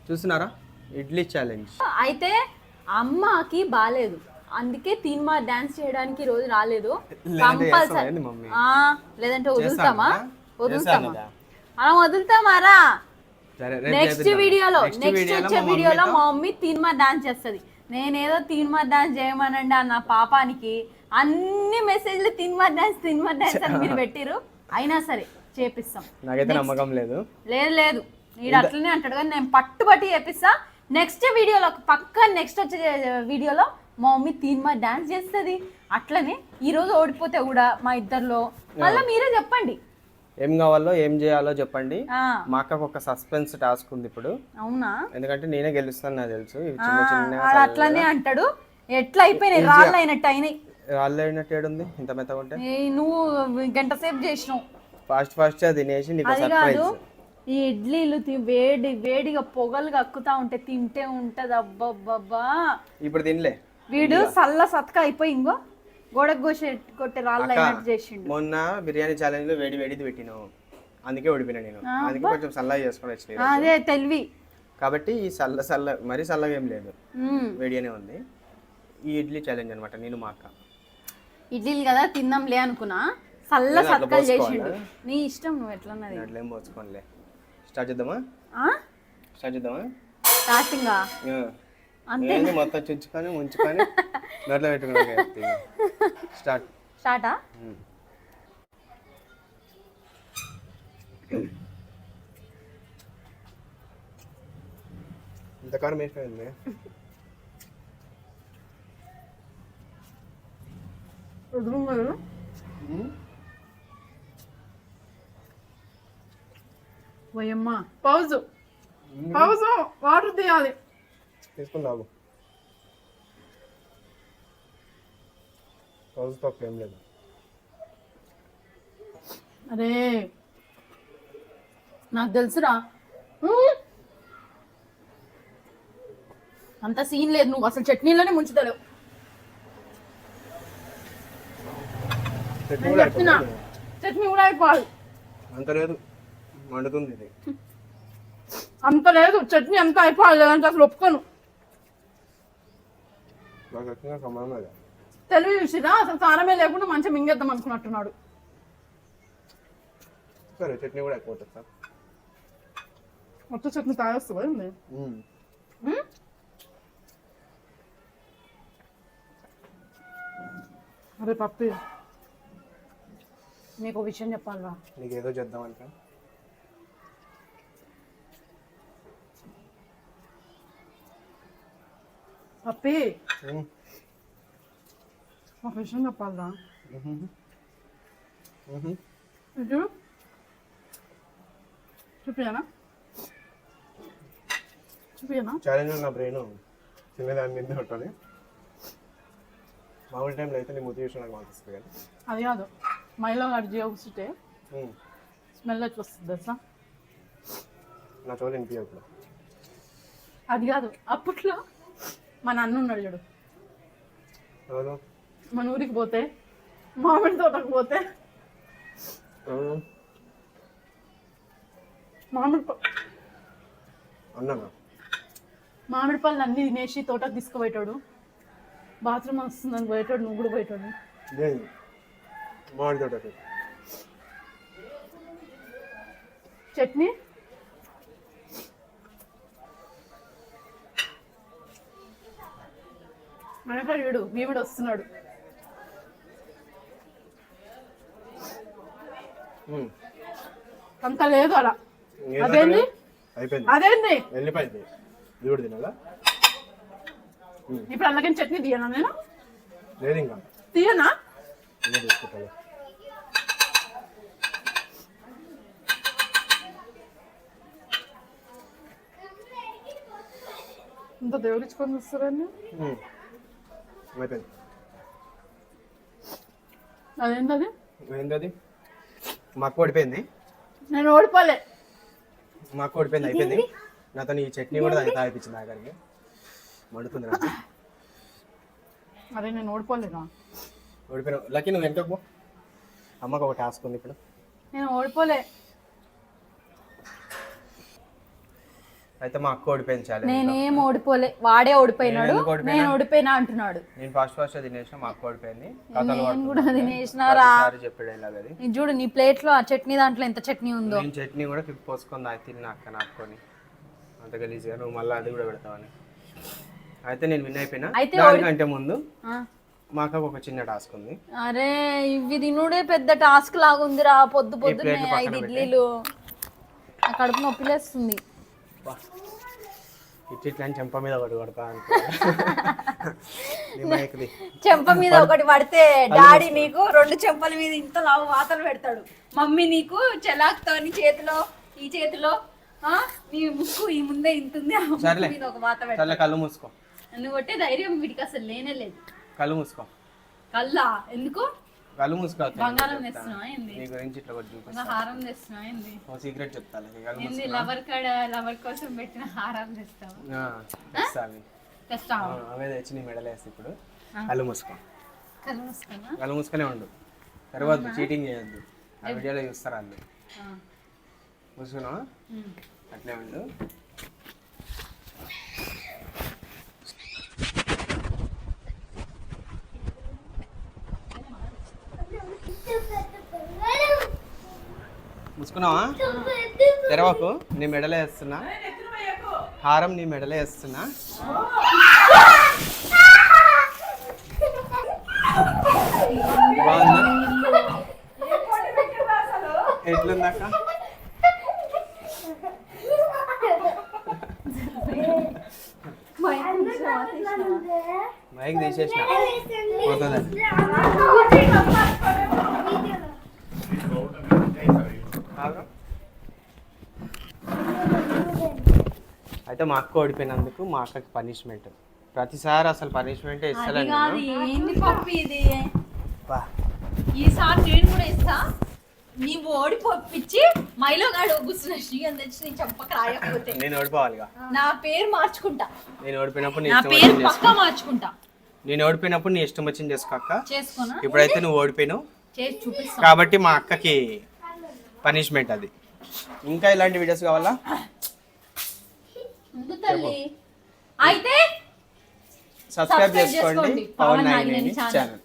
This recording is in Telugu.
చూస్తున్నారా ఇడ్లీ ఛాలెంజ్. అయితే అమ్మకి బాలేదు, అందుకే తీన్మా డాన్స్ చేయడానికి ఈ రోజు రాలేదు. కంపల్సరీ లేదంటే వదులుతామా మనం వదులుతామారా. నెక్స్ట్ వీడియోలో వచ్చే వీడియోలో మా మమ్మీ తీన్మా డాన్స్ చేస్తుంది. నేనేదో తీన్మా డాన్స్ చేయమనండి నా పాపానికి అన్ని మెసేజ్లు తీన్మా డాన్స్ అని మీరు పెట్టిరు. అయినా సరే చేపిస్తాం. నాకైతే నమ్మకం లేదు. లేదు వీడు అట్లనే అంటాడు కానీ నేను పట్టుబట్టి చేపిస్తా. నెక్స్ట్ వీడియోలో పక్క నెక్స్ట్ వచ్చే వీడియోలో మా మమ్మీ తీన్మా డాన్స్ చేస్తుంది. అట్లనే ఈ రోజు ఓడిపోతే కూడా మా ఇద్దరిలో మళ్ళీ మీరే చెప్పండి ఏం కావాలో ఏం చేయాలో చెప్పండి. మా అక్కకు ఒక సస్పెన్స్ టాస్క్ ఉంది ఇప్పుడు. అవునా? ఎందుకంటే నేనే గెలుస్తాను నాకు తెలుసు. అట్లనే అంటాడు. ఎట్లా అయిపోయినాయి రాళ్ళు అయినట్టు అయినాయి. రాళ్ళు అయినట్టు ఏడుంది ఇంత మెత్తగా ఉంటే. నువ్వు గంట సేపు చేసినావు. ఫాస్ట్ తినేసి నీకు అది కాదు, ఈ ఇడ్లీలు వేడిగా పొగలు కక్కుతా ఉంటే తింటే ఉంటది. అబ్బబ్బబ్బా ఇప్పుడు తినలే. వీడు సల్ల సత్క అయిపోయి ఇంకో గోడకు కొట్టే రాళ్ళు అయినట్టు చేసిండు. మొన్న బిర్యానీ ఛాలెంజ్ లో వేడిది పెట్టినావు, అందుకే ఓడిపోయినా నేను. అందుకే కొంచెం సల్లగా చేసుకొని వచ్చిన. అదే తెలివి. కాబట్టి ఈ సల్ల మరీ చల్లగా ఏం లేదు, వేడిగానే ఉంది. ఈ ఇడ్లీ ఛాలెంజ్ అనమాట. నేను మా అక్క ఇడ్లీలు కదా తిందాంలే అనుకున్నా, సల్ల సత్కాలు చేసిండు. నీ ఇష్టం, నువ్వు ఎట్లన్నది. అట్లేం పోసుకోనిలే. స్టార్ట్ చేద్దామా? స్టార్టింగ్ అంతే. మొత్తం చుంచుకొని ముంచుకొని నోట్లో పెట్టుకున్నా. స్టార్టా? ఇంత కారం వేసిపోయింది. వయమ్మా పౌజు వాటర్ తీయాలి. తీసుకున్నావు పౌజు తప్ప ఏం లేదు. అరే నాకు తెలుసురా, అంత సీన్ లేదు. నువ్వు అసలు చట్నీలోనే ముంచుతలేవు. చట్నీ కూడా అయిపోవాలి. అంత లేదు, మండుతుంది ఇది. అంత లేదు, చట్నీ అంతా అయిపోవాలి. లేదంటే అసలు ఒప్పుకోను. తెలివి చూసిరా, అసలు కారమే లేకుండా మంచిగా మింగేద్దాం అనుకున్నట్టున్నాడు. సరే చట్నీ కూడా అయిపోతుంది సార్. మొత్తం చట్నీ తాగేస్తుంది. అరే పప్పి, నీకు విషయం చెప్పాలరా. నీకు ఏదో చేద్దామంటే పప్పి, ఒక విషయం చెప్పాలరా. చూపియానా? ఛాలెంజ్ నా బ్రెయిన్ చిన్నదాని మీద ఉంటుంది. మామూలు టైంలో అయితే నీ మోటివేషన్ నాకు అనిపిస్తుంది కానీ అది కాదు, మైలో అడిగి కూర్చుంటే స్మెల్ ఎట్లా వస్తుంది తెలుసా? నా చోటు వినిపించప్పుడు. అది కాదు, అప్పట్లో మా నాన్న ఉన్నాడు చూడు, మన ఊరికి పోతే మామిడి తోటకు పోతే మామిడి పళ్ళు అన్ని తినేసి తోటకు తీసుకుపోయేటాడు. బాత్రూమ్ వస్తుందని పోయేటాడు, నువ్వు కూడా పోయేటాడు. చట్నీ మనకాడు వీడు భీముడు వస్తున్నాడు. అంత లేదు అలా. అదేంది అదేంది ఇప్పుడు అందుకని చట్నీ తీయనా? నేను తీయనా? ఇంత దేవుడిచ్చుకొని వస్తారండి. అదేంటది? ఏంటది? మాకు ఓడిపోయింది. నేను ఓడిపోలే. మాకు ఓడిపోయింది, అయిపోయింది. నాతో ఈ చట్నీ కూడా దాన్ని తాగిపించింది. ఆఖరికి మండుతుంది నాకు. అదే నేను ఓడిపోలేదా? ఓడిపోయినా లక్కీ, నువ్వు వెనకకు పో. అమ్మకు ఒక టాస్క్ ఉంది ఇప్పుడు. నేను ఓడిపోలే. అయితే మా అక్క ఓడిపోయింది ఛాలెంజ్. నేనేం ఓడిపోలే, వాడే ఓడిపోయినాడు. నేను ఓడిపోయినా అంటున్నాడు. నేను ఫస్ట్ తినేసిన, మా అక్క ఓడిపోయింది. నేను కూడా తినేసినారా చెప్పాడు ఇలాగ. అది ఇది చూడు, నీ ప్లేట్ లో ఆ చట్నీ దాంట్లో ఎంత చట్నీ ఉందో. నేను చట్నీ కూడా పిప్పి పోసుకొని తిన్నా అక్క నాకుని, అంత గలీజ్గా. నువ్వు మళ్ళీ అది కూడా పెడతావని. అయితే నేను విన్ అయిపోయినా. దానికంటే ముందు మా అక్కకు ఒక చిన్న టాస్క్ ఉంది. అరే ఇవి తినుడే పెద్ద టాస్క్ లాగా ఉందిరా. పొద్దున్నే 5 ఇడ్లీలు, కడుపు నొప్పిలేస్తుంది. ఇట్లా చెంప మీద ఒకటి కొడతా చెంప మీద ఒకటి పడితే డాడీ నీకు 2 చెంపల మీద ఇంత లావు వాతలు పెడతాడు. మమ్మీ నీకు చెలాక్తోని చేతిలో, ఈ చేతిలో నీ ముక్కు ఈ ముందే ఇంతుంది, మీద ఒక వాత పెడతాడు. కళ్ళు మూసుకో. నువ్వు కొట్టే ధైర్యం వీడికి అసలు లేనే లేదు. కళ్ళు మూసుకో. కల్లా ఎందుకు? కళ్ళు మూసుకో. బంగారం తెస్తున్నావా ఏంది? నీ గురించి ఇట్లా కొట్టి చూపిస్తా. హారం తెస్తున్నావా ఏంది? ఓ సీక్రెట్ చెప్తాను. ఏంది లవర్ కోసం పెట్టిన హారం తెస్తావా? తెస్తావా? అవే తెచ్చి నీ మెడల్ వేస్తా. ఇప్పుడు కళ్ళు మూసుకో. కళ్ళు మూసుకున్నా? కళ్ళు మూసుకునే ఉండు. తర్వాత చీటింగ్ చేయొద్దు. ఆ వీడియోలో చూస్తారు వాళ్ళు. మూసుకున్నావా? అట్లే ఉండు. ముసుకున్నావా? తెరవకు. నీ మెడలో వేస్తున్నా హారం, నీ మెడలో వేస్తున్నా. బాగుందా? ఎట్లుందాక? మైక్ తీసేసిన పోతుందండి. అయితే మా అక్క ఓడిపోయినందుకు మా అక్కకి పనిష్మెంట్. ప్రతిసారి అసలు పనిష్మెంట్ ఇస్తలేదు. ఏంది పప్పి ఇది? ఈసారి నేను కూడా ఇస్తా. నీవు ఓడిపోపించి మైలో గాడు కూర్చున్న శ్రీగం తెచ్చి నేను చెప్పక రాయకపోతే నేను ఓడిపోవాలిగా. నా పేరు మార్చుకుంటా. నేను ఓడిపోయినప్పుడు నా పేరు పక్కా మార్చుకుంటా. నేను ఓడిపోయినప్పుడు నీ ఇష్టం వచ్చింది చేసుకో. చేసుకోనా? ఇప్పుడైతే నువ్వు ఓడిపోయినావు చేసి చూపిస్తా కాబట్టి మా అక్కకి పనిష్మెంట్ అది. ఇంకా ఇలాంటి వీడియోస్ కావాలా? తల్లి అయితే సబ్స్క్రైబ్ చేసుకోండి పవన్ నాగినేని ఛానల్.